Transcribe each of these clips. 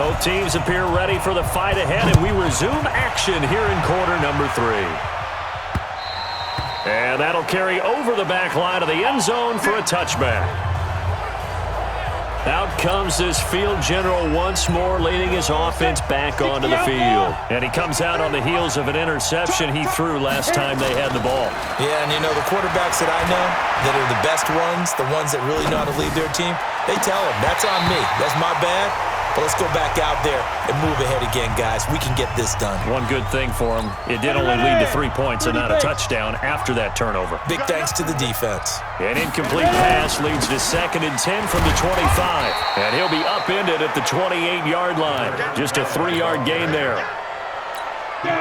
Both teams appear ready for the fight ahead, and we resume action here in quarter number 3. And that'll carry over the back line of the end zone for a touchback. Out comes this field general once more, leading his offense back onto the field. And he comes out on the heels of an interception he threw last time they had the ball. Yeah, and you know, the quarterbacks that I know that are the best ones, the ones that really know how to lead their team, they tell them, that's on me. That's my bad. But let's go back out there and move ahead again, guys. We can get this done. One good thing for him, it did only lead to 3 points and not a touchdown after that turnover. Big thanks to the defense. An incomplete pass leads to 2nd and 10 from the 25. And he'll be upended at the 28-yard line. Just a 3-yard gain there.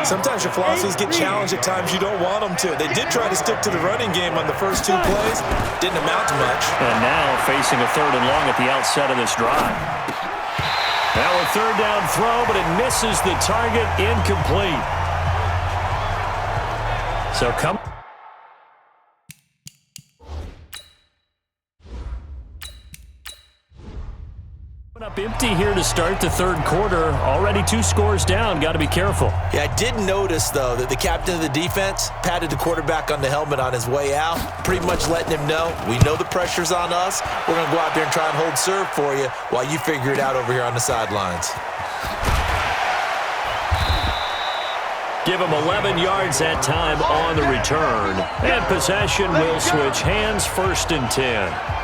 Sometimes your philosophies get challenged at times you don't want them to. They did try to stick to the running game on the first 2 plays. Didn't amount to much. And now facing a 3rd and long at the outset of this drive. Now a 3rd down throw, but it misses the target, incomplete. So come up empty here to start the 3rd quarter. Already 2 scores down. Got to be careful. Yeah, I did notice, though, that the captain of the defense patted the quarterback on the helmet on his way out, pretty much letting him know, we know the pressure's on us. We're going to go out there and try and hold serve for you while you figure it out over here on the sidelines. Give him 11 yards that time on the return. And possession will switch hands, 1st and 10.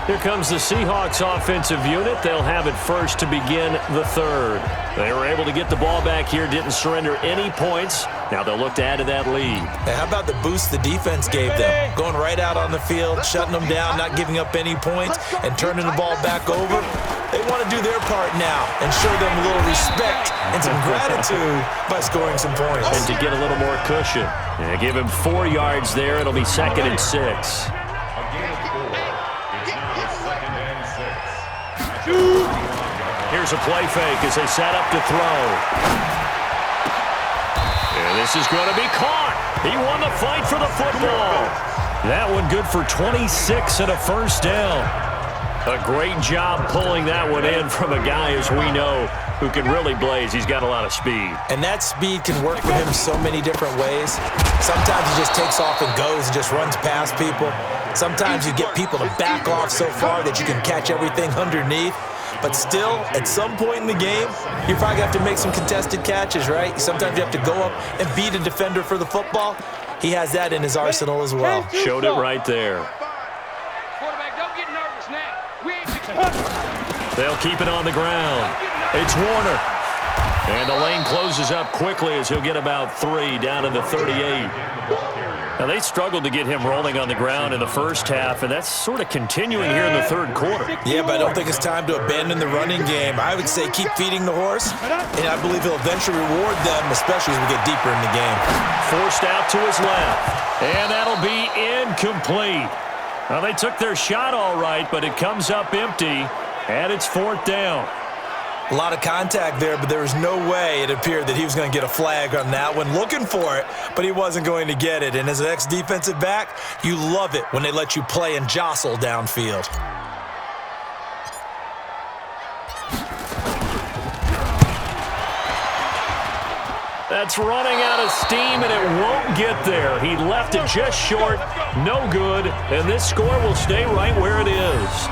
Here comes the Seahawks offensive unit. They'll have it first to begin the 3rd. They were able to get the ball back here, didn't surrender any points. Now they'll look to add to that lead. Hey, how about the boost the defense gave them? Going right out on the field, shutting them down, not giving up any points, and turning the ball back over. They want to do their part now and show them a little respect and some gratitude by scoring some points. And to get a little more cushion. Yeah, give him 4 yards there. It'll be 2nd and 6. Here's a play fake as they set up to throw. And this is going to be caught. He won the fight for the football. That one good for 26 and a 1st down. A great job pulling that one in from a guy, as we know, who can really blaze. He's got a lot of speed. And that speed can work for him so many different ways. Sometimes he just takes off and goes and just runs past people. Sometimes you get people to back off so far that you can catch everything underneath. But still, at some point in the game, you probably have to make some contested catches, right? Sometimes you have to go up and beat a defender for the football. He has that in his arsenal as well. Showed it right there. Quarterback, don't get nervous now. They'll keep it on the ground. It's Warner. And the lane closes up quickly as he'll get about 3 down to the 38. Now, they struggled to get him rolling on the ground in the first half, and that's sort of continuing here in the 3rd quarter. Yeah, but I don't think it's time to abandon the running game. I would say keep feeding the horse, and I believe he'll eventually reward them, especially as we get deeper in the game. Forced out to his left, and that'll be incomplete. Well, they took their shot all right, but it comes up empty, and it's 4th down. A lot of contact there, but there was no way it appeared that he was going to get a flag on that one. Looking for it, but he wasn't going to get it. And as an ex-defensive back, you love it when they let you play and jostle downfield. That's running out of steam, and it won't get there. He left it just short, no good, and this score will stay right where it is.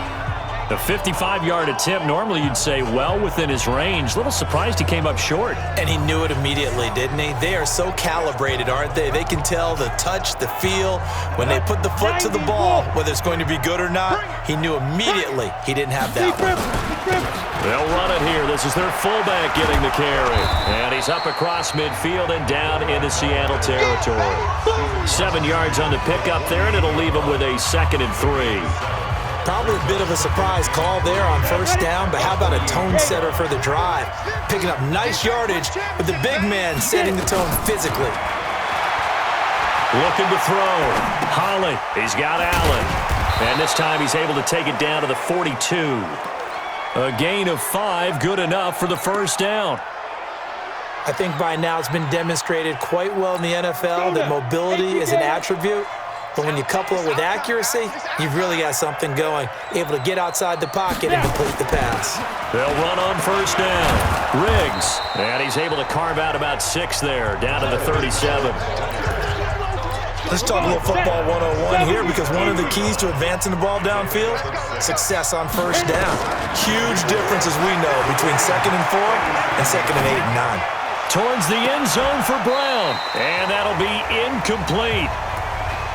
The 55-yard attempt, normally you'd say well within his range. Little surprised he came up short. And he knew it immediately, didn't he? They are so calibrated, aren't they? They can tell the touch, the feel. When they put the foot to the ball, whether it's going to be good or not, he knew immediately he didn't have that one. They'll run it here. This is their fullback getting the carry. And he's up across midfield and down into Seattle territory. 7 yards on the pickup there, and it'll leave him with a 2nd and 3. Probably a bit of a surprise call there on 1st down, but how about a tone setter for the drive? Picking up nice yardage with the big man setting the tone physically. Looking to throw. Holly, he's got Allen. And this time he's able to take it down to the 42. A gain of 5, good enough for the 1st down. I think by now it's been demonstrated quite well in the NFL that mobility is an attribute. But when you couple it with accuracy, you've really got something going. Able to get outside the pocket and complete the pass. They'll run on first down. Riggs, and he's able to carve out about 6 there, down to the 37. Let's talk a little football 101 here, because one of the keys to advancing the ball downfield, success on first down. Huge difference, as we know, between 2nd and 4 and 2nd and 8 and 9. Towards the end zone for Brown, and that'll be incomplete.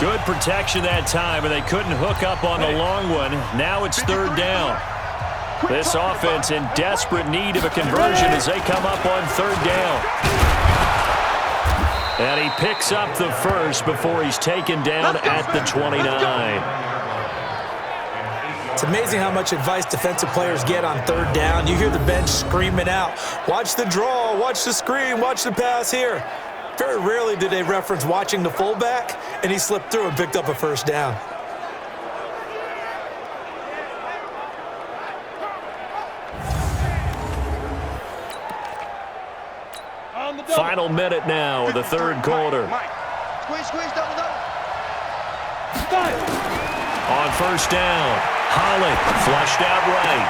Good protection that time, and they couldn't hook up on the long one. Now it's 3rd down. This offense in desperate need of a conversion as they come up on 3rd down. And he picks up the first before he's taken down at the 29. It's amazing how much advice defensive players get on 3rd down. You hear the bench screaming out, watch the draw, watch the screen, watch the pass here. Very rarely do they reference watching the fullback, and he slipped through and picked up a first down. Final minute now of the 3rd quarter. Squeeze, double. On first down, Holland flushed out right.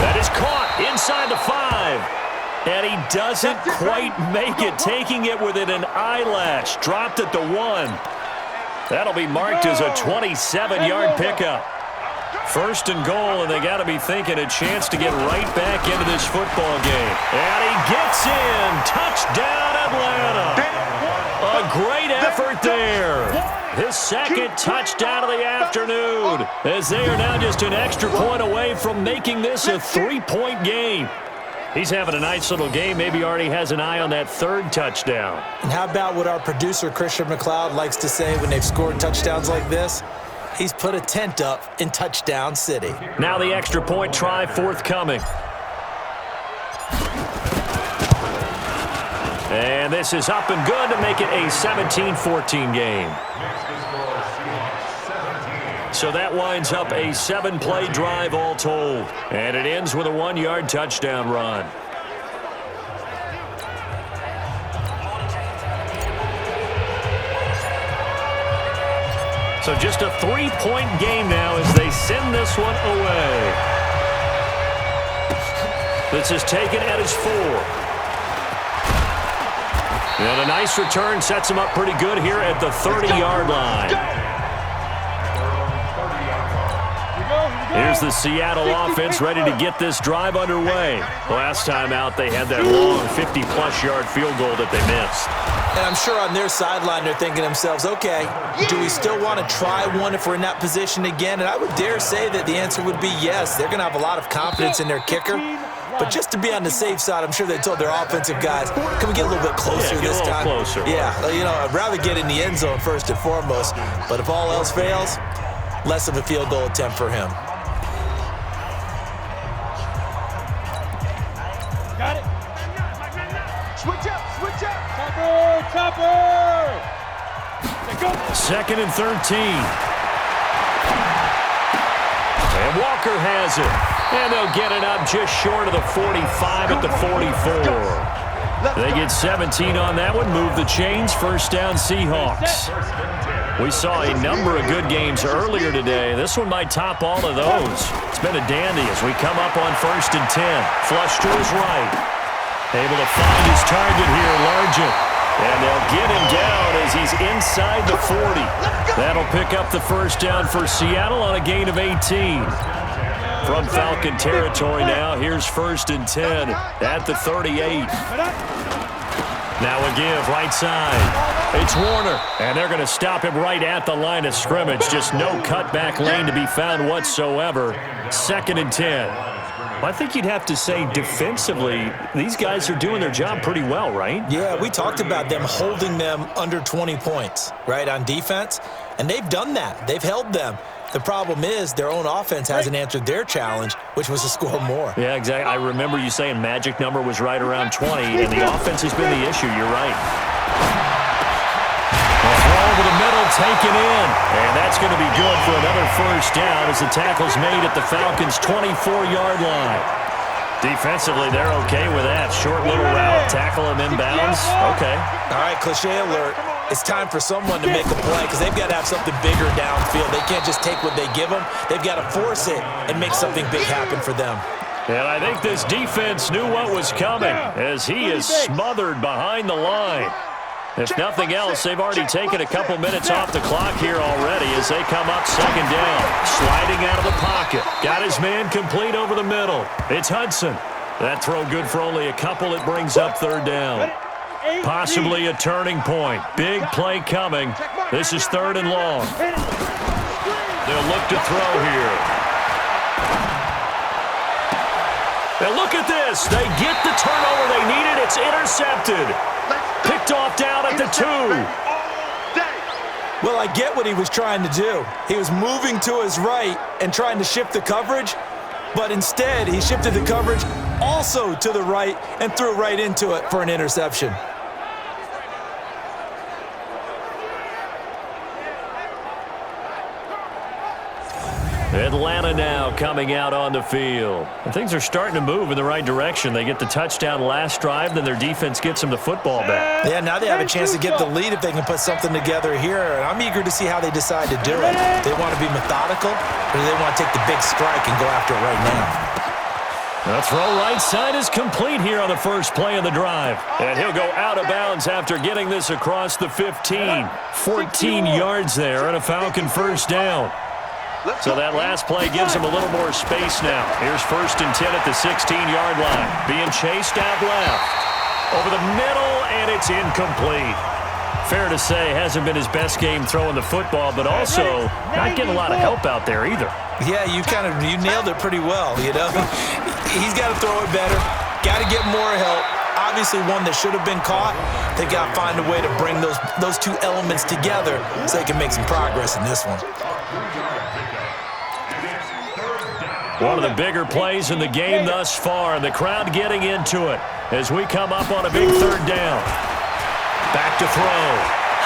That is caught inside the 5. And he doesn't quite make it, taking it within an eyelash. Dropped at the 1. That'll be marked as a 27-yard pickup. 1st and goal, and they got to be thinking a chance to get right back into this football game. And he gets in. Touchdown, Atlanta. A great effort there. His 2nd touchdown of the afternoon, as they are now just an extra point away from making this a 3-point game. He's having a nice little game. Maybe already has an eye on that 3rd touchdown. And how about what our producer, Christian McLeod, likes to say when they've scored touchdowns like this? He's put a tent up in Touchdown City. Now the extra point try forthcoming. And this is up and good to make it a 17-14 game. So that winds up a 7-play drive all told. And it ends with a 1-yard touchdown run. So just a 3-point game now as they send this one away. This is taken at his 4. And a nice return sets him up pretty good here at the 30-yard line. Here's the Seattle offense ready to get this drive underway. Last time out, they had that long 50-plus yard field goal that they missed. And I'm sure on their sideline they're thinking to themselves, okay, do we still want to try one if we're in that position again? And I would dare say that the answer would be yes. They're going to have a lot of confidence in their kicker. But just to be on the safe side, I'm sure they told their offensive guys, can we get a little bit closer this time? Closer. Yeah, you know, I'd rather get in the end zone first and foremost. But if all else fails, less of a field goal attempt for him. Got it. Switch up. Topper. 2nd and 13. And Walker has it. And they'll get it up just short of the 45 at the 44. They get 17 on that one. Move the chains. First down, Seahawks. We saw a number of good games earlier today. This one might top all of those. It's been a dandy as we come up on 1st and 10. Flush to his right. Able to find his target here, Largent. And they'll get him down as he's inside the 40. That'll pick up the first down for Seattle on a gain of 18. From Falcon territory now, here's 1st and 10 at the 38. Now a give, right side. It's Warner, and they're going to stop him right at the line of scrimmage. Just no cutback lane to be found whatsoever. 2nd and 10. I think you'd have to say defensively, these guys are doing their job pretty well, right? Yeah, we talked about them holding them under 20 points, right, on defense. And they've done that. They've held them. The problem is their own offense hasn't answered their challenge, which was to score more. Yeah, exactly. I remember you saying magic number was right around 20, and the offense has been the issue. You're right. The throw over the middle, taken in. And that's going to be good for another first down as the tackle's made at the Falcons' 24-yard line. Defensively, they're okay with that. Short little route, tackle him inbounds. Okay. All right, cliche alert. it's time for someone to make a play because they've got to have something bigger downfield. They can't just take what they give them. They've got to force it and make something big happen for them. And I think this defense knew what was coming as he is smothered behind the line. If nothing else, they've already taken a couple minutes off the clock here already as they come up second down. Sliding out of the pocket. Got his man complete over the middle. It's Hudson. That throw good for only a couple. It brings up third down. Possibly a turning point. Big play coming. This is third and long. They'll look to throw here. Now look at this. They get the turnover they needed. It's intercepted. Picked off down at the 2. Well, I get what he was trying to do. He was moving to his right and trying to shift the coverage, but instead he shifted the coverage also to the right and threw right into it for an interception. Atlanta now coming out on the field. And things are starting to move in the right direction. They get the touchdown last drive, then their defense gets them the football back. Yeah, now they have a chance to get the lead if they can put something together here. And I'm eager to see how they decide to do it. Do they want to be methodical, or do they want to take the big strike and go after it right now? The throw right side is complete here on the first play of the drive. And he'll go out of bounds after getting this across the 15. 14 yards there and a Falcon first down. So that last play gives him a little more space now. Here's 1st and 10 at the 16-yard line. Being chased out left. Over the middle, and it's incomplete. Fair to say, hasn't been his best game throwing the football, but also not getting a lot of help out there either. Yeah, you nailed it pretty well, you know. He's got to throw it better. Got to get more help. Obviously one that should have been caught. They got to find a way to bring those two elements together so they can make some progress in this one. One of the bigger plays in the game thus far, and the crowd getting into it as we come up on a big third down. Back to throw.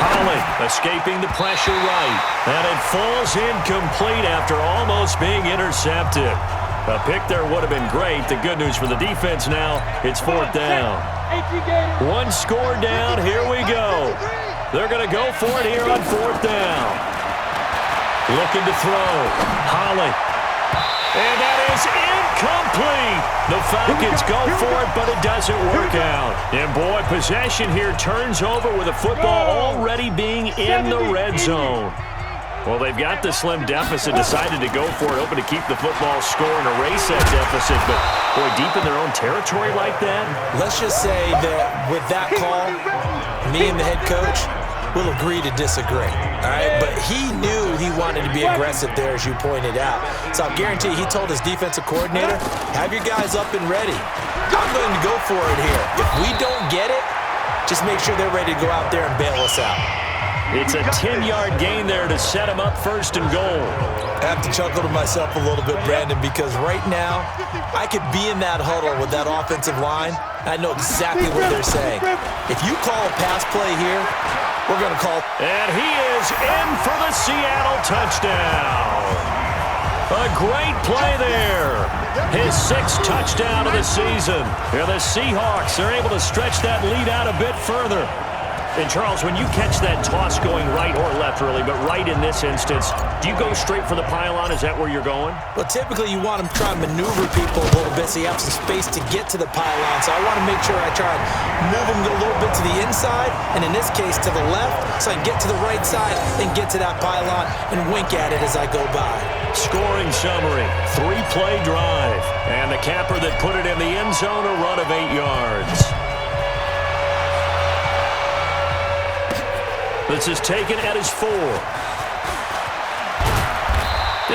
Holland escaping the pressure right, and it falls incomplete after almost being intercepted. A pick there would have been great. The good news for the defense now, it's 4th down. One score down, here we go. They're going to go for it here on 4th down. Looking to throw. Holland. And that is incomplete. The Falcons go for it, but it doesn't work out. And boy, possession here turns over with the football already being in the red zone. Well, they've got the slim deficit, decided to go for it, hoping to keep the football score and erase that deficit. But boy, deep in their own territory like that. Let's just say that with that call, me and the head coach will agree to disagree, all right? But he knew he wanted to be aggressive there, as you pointed out. So I guarantee he told his defensive coordinator, have your guys up and ready. I'm going to go for it here. If we don't get it, just make sure they're ready to go out there and bail us out. It's a 10-yard gain there to set him up 1st and goal. I have to chuckle to myself a little bit, Brandon, because right now I could be in that huddle with that offensive line. I know exactly what they're saying. If you call a pass play here, we're going to call. And he is in for the Seattle touchdown. A great play there. His 6th touchdown of the season. Here the Seahawks are able to stretch that lead out a bit further. And, Charles, when you catch that toss going right or left, really, but right in this instance, do you go straight for the pylon? Is that where you're going? Well, typically you want to try and maneuver people a little bit so you have some space to get to the pylon. So I want to make sure I try and move them a little bit to the inside, and in this case to the left, so I can get to the right side and get to that pylon and wink at it as I go by. Scoring summary, 3-play drive, and the capper that put it in the end zone, a run of 8 yards. This is taken at his 4.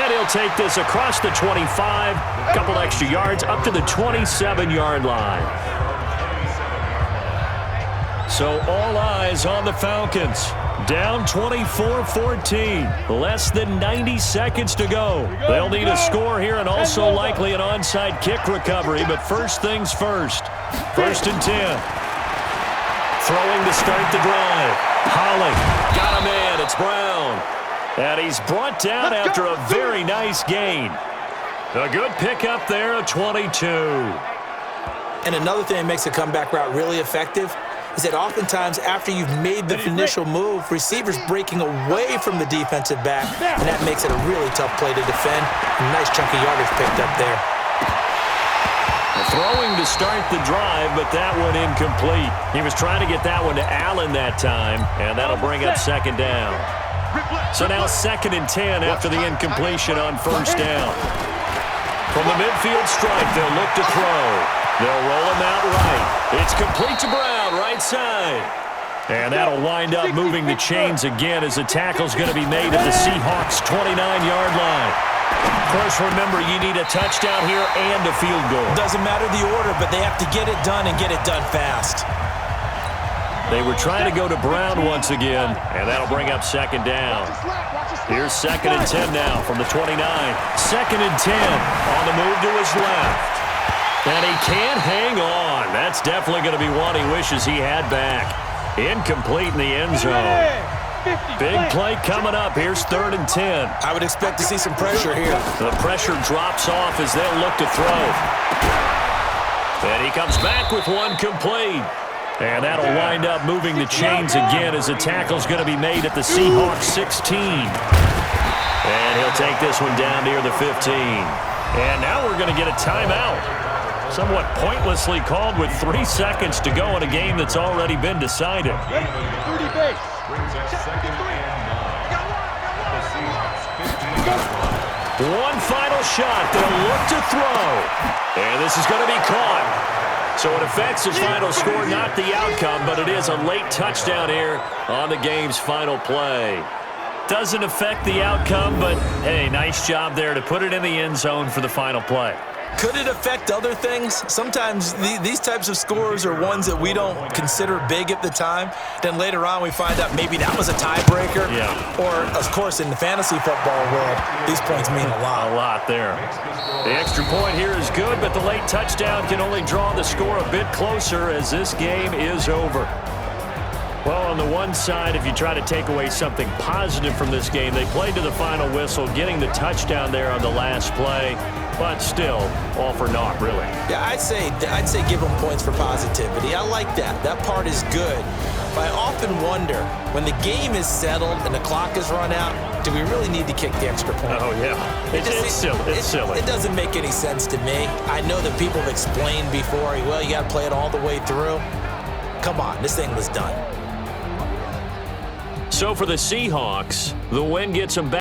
And he'll take this across the 25, a couple extra yards, up to the 27-yard line. So all eyes on the Falcons. Down 24-14. Less than 90 seconds to go. They'll need a score here and also likely an onside kick recovery, but first things first. 1st and 10. Throwing to start the drive. Holland got a man. It's Brown. And he's brought down after a very nice gain. A good pickup there, a 22. And another thing that makes a comeback route really effective is that oftentimes after you've made the initial move, receivers breaking away from the defensive back, and that makes it a really tough play to defend. A nice chunk of yardage picked up there. Throwing to start the drive, but that one incomplete. He was trying to get that one to Allen that time, and that'll bring up second down. So now 2nd and 10 after the incompletion on first down. From the midfield stripe, they'll look to throw. They'll roll him out right. It's complete to Brown, right side. And that'll wind up moving the chains again as the tackle's going to be made at the Seahawks' 29-yard line. Of course, remember, you need a touchdown here and a field goal. Doesn't matter the order, but they have to get it done and get it done fast. They were trying to go to Brown once again, and that'll bring up second down. Here's 2nd and 10 now from the 29. 2nd and 10 on the move to his left. And he can't hang on. That's definitely going to be one he wishes he had back. Incomplete in the end zone. Big play coming up. Here's 3rd and 10. I would expect to see some pressure here. The pressure drops off as they'll look to throw. And he comes back with one complete. And that'll wind up moving the chains again as the tackle's going to be made at the Seahawks 16. And he'll take this one down near the 15. And now we're going to get a timeout. Somewhat pointlessly called with 3 seconds to go in a game that's already been decided. 30 base. One final shot. They'll look to throw. And this is going to be caught. So it affects his final score, not the outcome, but it is a late touchdown here on the game's final play. Doesn't affect the outcome, but, hey, nice job there to put it in the end zone for the final play. Could it affect other things? Sometimes these types of scores are ones that we don't consider big at the time. Then later on we find out maybe that was a tiebreaker. Yeah. Or, of course, in the fantasy football world, these points mean a lot. A lot there. The extra point here is good, but the late touchdown can only draw the score a bit closer as this game is over. Well, on the one side, if you try to take away something positive from this game, they played to the final whistle, getting the touchdown there on the last play, but still, all for naught, really. Yeah, I'd say give them points for positivity. I like that. That part is good. But I often wonder, when the game is settled and the clock is run out, do we really need to kick the extra point? Oh, yeah. It's silly. It's silly. It doesn't make any sense to me. I know that people have explained before, well, you got to play it all the way through. Come on, this thing was done. So for the Seahawks, the win gets them back.